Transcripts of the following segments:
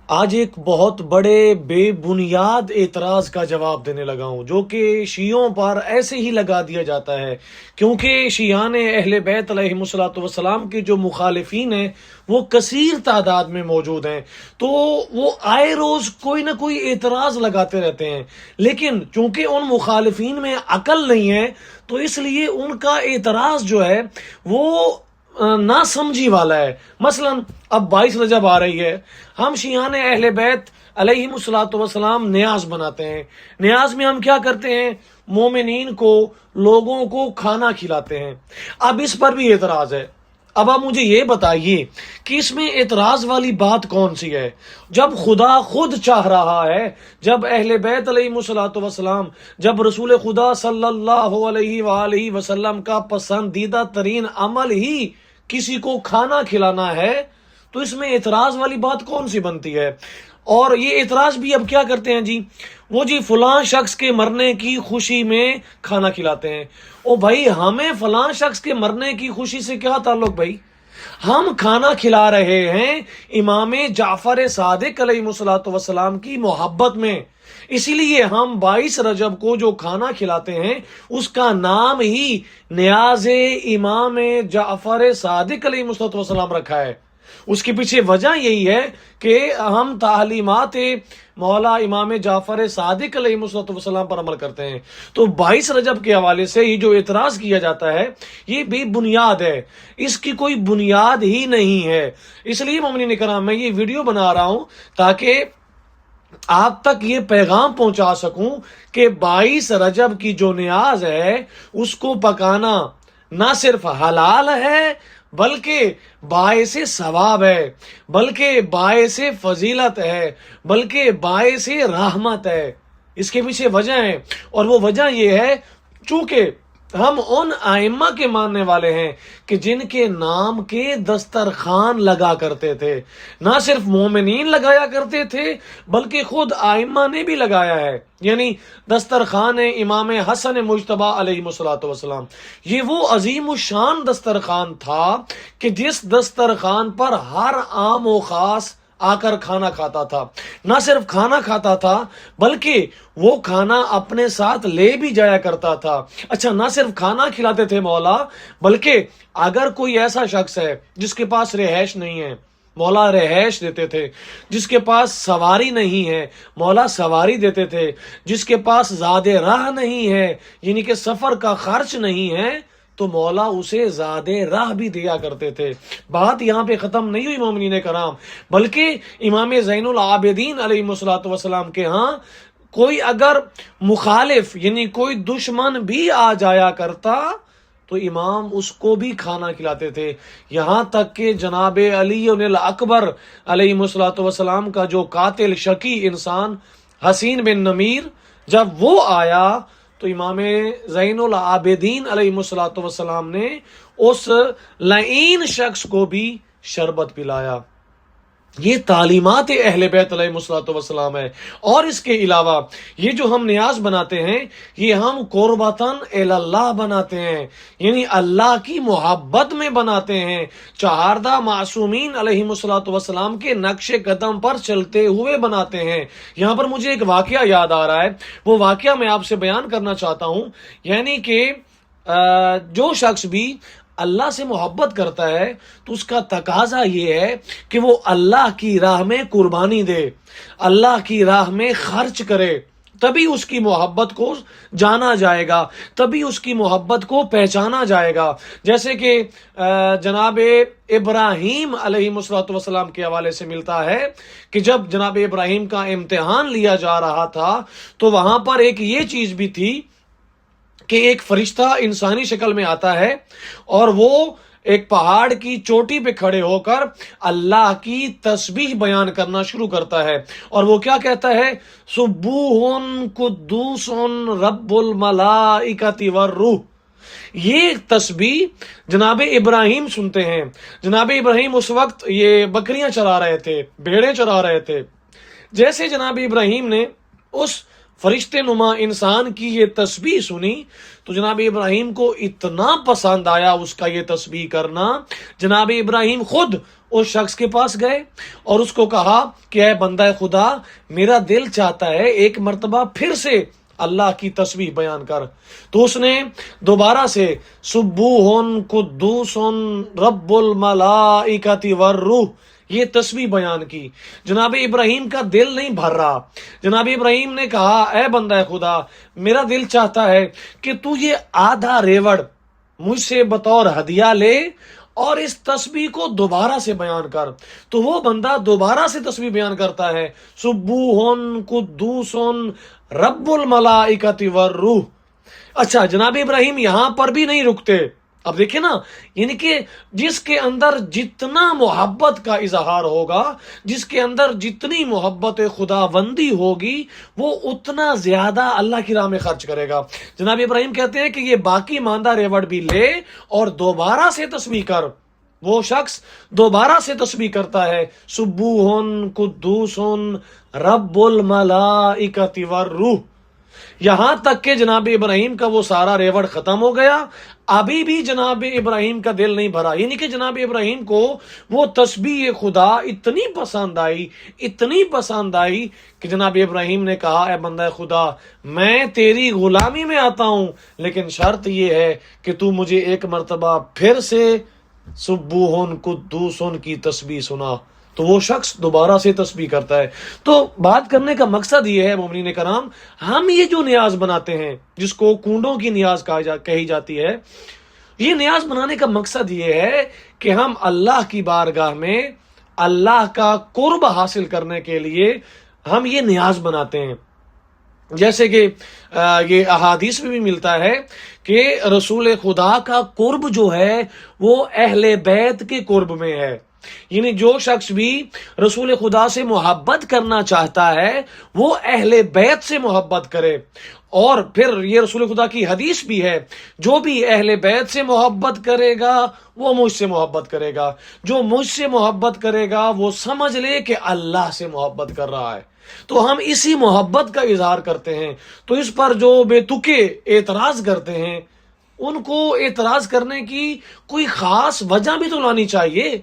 آج ایک بہت بڑے بے بنیاد اعتراض کا جواب دینے لگا ہوں، جو کہ شیعوں پر ایسے ہی لگا دیا جاتا ہے، کیونکہ شیعان اہل بیت علیہم الصلوۃ والسلام کے جو مخالفین ہیں وہ کثیر تعداد میں موجود ہیں، تو وہ آئے روز کوئی نہ کوئی اعتراض لگاتے رہتے ہیں، لیکن چونکہ ان مخالفین میں عقل نہیں ہے تو اس لیے ان کا اعتراض جو ہے وہ نا سمجھی والا ہے۔ مثلا اب 22 رجب آ رہی ہے، ہم شیعان اہل بیت علیہم الصلوۃ والسلام نیاز بناتے ہیں۔ نیاز میں ہم کیا کرتے ہیں؟ مومنین کو، لوگوں کو کھانا کھلاتے ہیں۔ اب اس پر بھی اعتراض ہے۔ اب آپ مجھے یہ بتائیے کہ اس میں اعتراض والی بات کون سی ہے؟ جب خدا خود چاہ رہا ہے، جب اہل بیت علیہ الصلوۃ والسلام، جب رسول خدا صلی اللہ علیہ وآلہ وسلم کا پسندیدہ ترین عمل ہی کسی کو کھانا کھلانا ہے، تو اس میں اعتراض والی بات کون سی بنتی ہے؟ اور یہ اعتراض بھی اب کیا کرتے ہیں جی، وہ جی فلاں شخص کے مرنے کی خوشی میں کھانا کھلاتے ہیں۔ او بھائی، ہمیں فلاں شخص کے مرنے کی خوشی سے کیا تعلق بھائی؟ ہم کھانا کھلا رہے ہیں امام جعفر صادق علیہ الصلوۃ والسلام کی محبت میں، اسی لیے ہم 22 رجب کو جو کھانا کھلاتے ہیں اس کا نام ہی نیاز امام جعفر صادق علیہ الصلوۃ والسلام رکھا ہے۔ اس کے پیچھے وجہ یہی ہے کہ ہم تعلیمات مولا امام جعفر صادق علیہ الصلوۃ والسلام پر عمل کرتے ہیں۔ تو 22 رجب کے حوالے سے یہ جو اعتراض کیا جاتا ہے یہ بے بنیاد ہے، اس کی کوئی بنیاد ہی نہیں ہے۔ اس لیے مومنین کرام، میں یہ ویڈیو بنا رہا ہوں تاکہ آپ تک یہ پیغام پہنچا سکوں کہ 22 رجب کی جو نیاز ہے اس کو پکانا نہ صرف حلال ہے بلکہ باعث ثواب ہے، بلکہ باعث فضیلت ہے، بلکہ باعث رحمت ہے۔ اس کے پیچھے وجہ ہے، اور وہ وجہ یہ ہے چونکہ ہم ان ائمہ کے ماننے والے ہیں کہ جن کے نام کے دسترخوان لگا کرتے تھے، نہ صرف مومنین لگایا کرتے تھے بلکہ خود ائمہ نے بھی لگایا ہے، یعنی دسترخوان امام حسن مجتبی علیہ الصلوۃ والسلام۔ یہ وہ عظیم الشان دسترخوان تھا کہ جس دسترخوان پر ہر عام و خاص آ کر کھانا کھاتا تھا، نہ صرف کھانا کھاتا تھا بلکہ وہ کھانا اپنے ساتھ لے بھی جایا کرتا تھا۔ اچھا، نہ صرف کھانا کھلاتے تھے مولا، بلکہ اگر کوئی ایسا شخص ہے جس کے پاس رہائش نہیں ہے، مولا رہائش دیتے تھے۔ جس کے پاس سواری نہیں ہے، مولا سواری دیتے تھے۔ جس کے پاس زاد راہ نہیں ہے، یعنی کہ سفر کا خرچ نہیں ہے، تو مولا اسے زاد راہ بھی دیا کرتے تھے۔ بات یہاں پہ ختم نہیں ہوئی مومنین کرام، بلکہ امام زین العابدین علیہ الصلوۃ والسلام کے ہاں کوئی اگر مخالف، یعنی کوئی دشمن بھی آ جایا کرتا تو امام اس کو بھی کھانا کھلاتے تھے۔ یہاں تک کہ جناب علی الاکبر علیہ الصلوۃ والسلام کا جو قاتل شقی انسان حسین بن نمیر، جب وہ آیا تو امام زین العابدین علیہ الصلوۃ والسلام نے اس لعین شخص کو بھی شربت پلایا۔ یہ تعلیمات اہل بیت علیہ الصلوۃ والسلام ہے۔ اور اس کے علاوہ یہ جو ہم نیاز بناتے ہیں یہ ہم قربتاً الی اللہ بناتے ہیں، یعنی اللہ کی محبت میں بناتے ہیں، چہاردہ معصومین علیہ الصلوۃ والسلام کے نقش قدم پر چلتے ہوئے بناتے ہیں۔ یہاں پر مجھے ایک واقعہ یاد آ رہا ہے، وہ واقعہ میں آپ سے بیان کرنا چاہتا ہوں۔ یعنی کہ جو شخص بھی اللہ سے محبت کرتا ہے تو اس کا تقاضا یہ ہے کہ وہ اللہ کی راہ میں قربانی دے، اللہ کی راہ میں خرچ کرے، تبھی اس کی محبت کو جانا جائے گا، تبھی اس کی محبت کو پہچانا جائے گا۔ جیسے کہ جناب ابراہیم علیہ الصلوۃ والسلام کے حوالے سے ملتا ہے کہ جب جناب ابراہیم کا امتحان لیا جا رہا تھا تو وہاں پر ایک یہ چیز بھی تھی کہ ایک فرشتہ انسانی شکل میں آتا ہے اور وہ ایک پہاڑ کی چوٹی پہ کھڑے ہو کر اللہ کی تسبیح بیان کرنا شروع کرتا ہے، اور وہ کیا کہتا ہے؟ سبوح قدوس رب الملائکۃ والروح۔ یہ تسبیح جناب ابراہیم سنتے ہیں۔ جناب ابراہیم اس وقت یہ بکریاں چرا رہے تھے، بھیڑیں چرا رہے تھے۔ جیسے جناب ابراہیم نے اس فرشتے نما انسان کی یہ تسبیح سنی تو جناب ابراہیم کو اتنا پسند آیا اس کا یہ تسبیح کرنا، جناب ابراہیم خود اس شخص کے پاس گئے اور اس کو کہا کہ اے بندہ خدا، میرا دل چاہتا ہے ایک مرتبہ پھر سے اللہ کی تسبیح بیان کر۔ تو اس نے دوبارہ سے سبوح قدوس رب الملائکۃ والروح یہ تسبیح بیان کی۔ جناب ابراہیم کا دل نہیں بھر رہا۔ جناب ابراہیم نے کہا اے بندہ خدا، میرا دل چاہتا ہے کہ تو یہ آدھا ریوڑ مجھ سے بطور ہدیہ لے اور اس تسبیح کو دوبارہ سے بیان کر۔ تو وہ بندہ دوبارہ سے تسبیح بیان کرتا ہے، سبوح قدوس رب الملائکۃ والروح۔ اچھا، جناب ابراہیم یہاں پر بھی نہیں رکتے۔ اب دیکھیں نا، یعنی کہ جس کے اندر جتنا محبت کا اظہار ہوگا، جس کے اندر جتنی محبت خدا بندی ہوگی، وہ اتنا زیادہ اللہ کی راہ میں خرچ کرے گا۔ جناب ابراہیم کہتے ہیں کہ یہ باقی ماندہ ریوڑ بھی لے اور دوبارہ سے تسبیح کر۔ وہ شخص دوبارہ سے تسبیح کرتا ہے، سبوح قدوس رب الملائکۃ والروح، یہاں تک کہ جناب ابراہیم کا وہ سارا ریوڑ ختم ہو گیا۔ ابھی بھی جناب ابراہیم کا دل نہیں بھرا، یعنی کہ جناب ابراہیم کو وہ تسبیح خدا اتنی پسند آئی، اتنی پسند آئی کہ جناب ابراہیم نے کہا اے بندہ خدا، میں تیری غلامی میں آتا ہوں، لیکن شرط یہ ہے کہ تو مجھے ایک مرتبہ پھر سے سبوح قدوس کی تسبیح سنا۔ تو وہ شخص دوبارہ سے تسبیح کرتا ہے۔ تو بات کرنے کا مقصد یہ ہے مومنین کرام، ہم یہ جو نیاز بناتے ہیں جس کو کنڈوں کی نیاز کہی جاتی ہے، یہ نیاز بنانے کا مقصد یہ ہے کہ ہم اللہ کی بارگاہ میں اللہ کا قرب حاصل کرنے کے لیے ہم یہ نیاز بناتے ہیں۔ جیسے کہ یہ احادیث میں بھی ملتا ہے کہ رسول خدا کا قرب جو ہے وہ اہل بیت کے قرب میں ہے، یعنی جو شخص بھی رسول خدا سے محبت کرنا چاہتا ہے وہ اہل بیت سے محبت کرے۔ اور پھر یہ رسول خدا کی حدیث بھی ہے، جو بھی اہل بیت سے محبت کرے گا وہ مجھ سے محبت کرے گا، جو مجھ سے محبت کرے گا وہ سمجھ لے کہ اللہ سے محبت کر رہا ہے۔ تو ہم اسی محبت کا اظہار کرتے ہیں۔ تو اس پر جو بے تکے اعتراض کرتے ہیں، ان کو اعتراض کرنے کی کوئی خاص وجہ بھی تو لانی چاہیے۔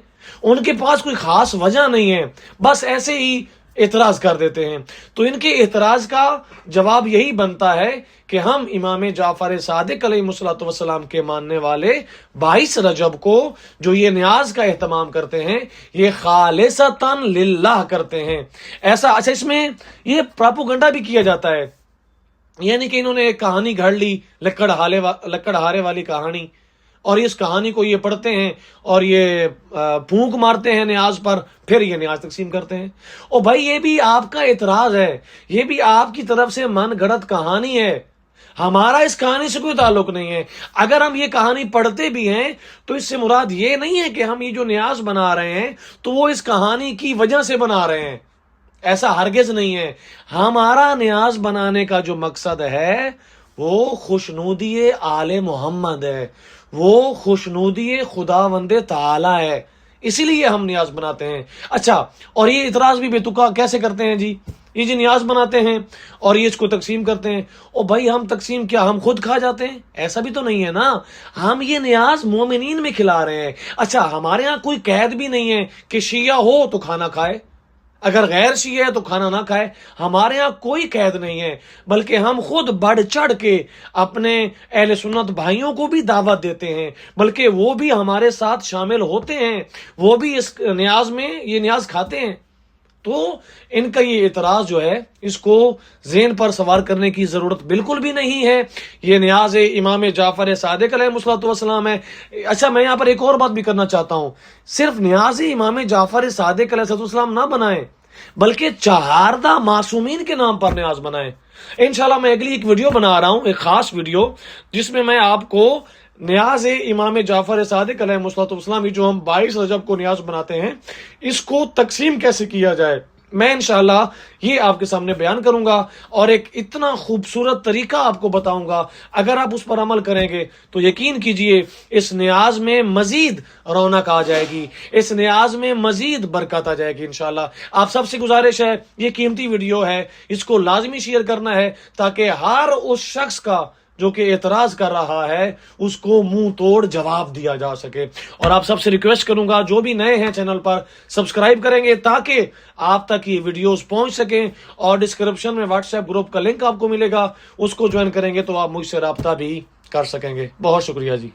ان کے پاس کوئی خاص وجہ نہیں ہے، بس ایسے ہی اعتراض کر دیتے ہیں۔ تو ان کے اعتراض کا جواب یہی بنتا ہے کہ ہم امام جعفر صادق علیہ السلام کے ماننے والے 22 رجب کو جو یہ نیاز کا اہتمام کرتے ہیں، یہ خالصتاً للہ کرتے ہیں۔ اچھا، اس میں یہ پراپوگنڈا بھی کیا جاتا ہے، یعنی کہ انہوں نے ایک کہانی گھڑ لی، لکڑہارے والی کہانی، اور اس کہانی کو یہ پڑھتے ہیں اور یہ پھونک مارتے ہیں نیاز پر، پھر یہ نیاز تقسیم کرتے ہیں۔ اور بھائی یہ بھی آپ کا اعتراض ہے، یہ بھی آپ کی طرف سے من گھڑت کہانی ہے، ہمارا اس کہانی سے کوئی تعلق نہیں ہے۔ اگر ہم یہ کہانی پڑھتے بھی ہیں تو اس سے مراد یہ نہیں ہے کہ ہم یہ جو نیاز بنا رہے ہیں تو وہ اس کہانی کی وجہ سے بنا رہے ہیں، ایسا ہرگز نہیں ہے۔ ہمارا نیاز بنانے کا جو مقصد ہے وہ خوشنودی آل محمد ہے، وہ خوشنودی خداوند تعالی ہے، اسی لیے ہم نیاز بناتے ہیں۔ اچھا، اور یہ اعتراض بھی بے تکا کیسے کرتے ہیں جی؟ یہ جو نیاز بناتے ہیں اور یہ اس کو تقسیم کرتے ہیں، اور بھائی ہم تقسیم کیا ہم خود کھا جاتے ہیں؟ ایسا بھی تو نہیں ہے نا، ہم یہ نیاز مومنین میں کھلا رہے ہیں۔ اچھا، ہمارے ہاں کوئی قید بھی نہیں ہے کہ شیعہ ہو تو کھانا کھائے، اگر غیر شیعہ ہے تو کھانا نہ کھائے، ہمارے ہاں کوئی قید نہیں ہے، بلکہ ہم خود بڑھ چڑھ کے اپنے اہل سنت بھائیوں کو بھی دعوت دیتے ہیں، بلکہ وہ بھی ہمارے ساتھ شامل ہوتے ہیں، وہ بھی اس نیاز میں یہ نیاز کھاتے ہیں۔ تو ان کا یہ اعتراض جو ہے اس کو ذہن پر سوار کرنے کی ضرورت بالکل بھی نہیں ہے۔ یہ نیاز امام جعفر صادق علیہ السلام ہے۔ اچھا، میں یہاں پر ایک اور بات بھی کرنا چاہتا ہوں، صرف نیاز امام جعفر صادق علیہ السلام نہ بنائیں، بلکہ چہاردہ معصومین کے نام پر نیاز بنائیں۔ انشاءاللہ میں اگلی ایک ویڈیو بنا رہا ہوں، ایک خاص ویڈیو، جس میں میں آپ کو نیاز امام جعفر صادق علیہ السلام جو ہم 22 رجب کو نیاز بناتے ہیں، اس کو تقسیم کیسے کیا جائے میں انشاءاللہ یہ آپ کے سامنے بیان کروں گا اور ایک اتنا خوبصورت طریقہ آپ کو بتاؤں گا. اگر آپ اس پر عمل کریں گے تو یقین کیجئے اس نیاز میں مزید رونق آ جائے گی, اس نیاز میں مزید برکت آ جائے گی انشاءاللہ. آپ سب سے گزارش ہے, یہ قیمتی ویڈیو ہے, اس کو لازمی شیئر کرنا ہے تاکہ ہر اس شخص کا جو کہ اعتراض کر رہا ہے اس کو منہ توڑ جواب دیا جا سکے. اور آپ سب سے ریکویسٹ کروں گا جو بھی نئے ہیں چینل پر سبسکرائب کریں گے تاکہ آپ تک یہ ویڈیوز پہنچ سکیں. اور ڈسکرپشن میں واٹس ایپ گروپ کا لنک آپ کو ملے گا, اس کو جوائن کریں گے تو آپ مجھ سے رابطہ بھی کر سکیں گے. بہت شکریہ جی.